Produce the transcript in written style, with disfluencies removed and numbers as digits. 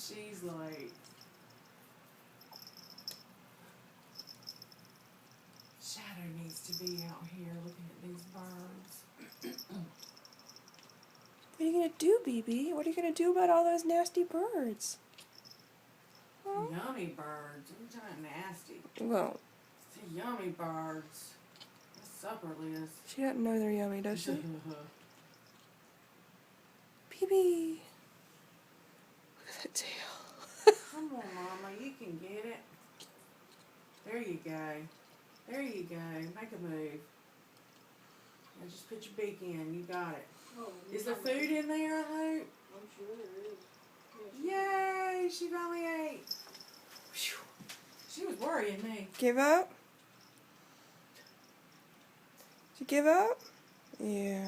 She's like, Shadow needs to be out here looking at these birds. What are you going to do, BB? What are you going to do about all those nasty birds? Huh? Yummy birds. They're kind of nasty. Well, It's yummy birds. What's supper, Liz? she doesn't know they're yummy, does she? BB. Look at that tail. Come on, Mama. You can get it. There you go. There you go. Make a move. Now just put your beak in. You got it. Oh, Is there food in there, I hope? I'm sure there is. Yay! She finally ate. Whew. She was worrying me. Give up? Did you give up? Yeah.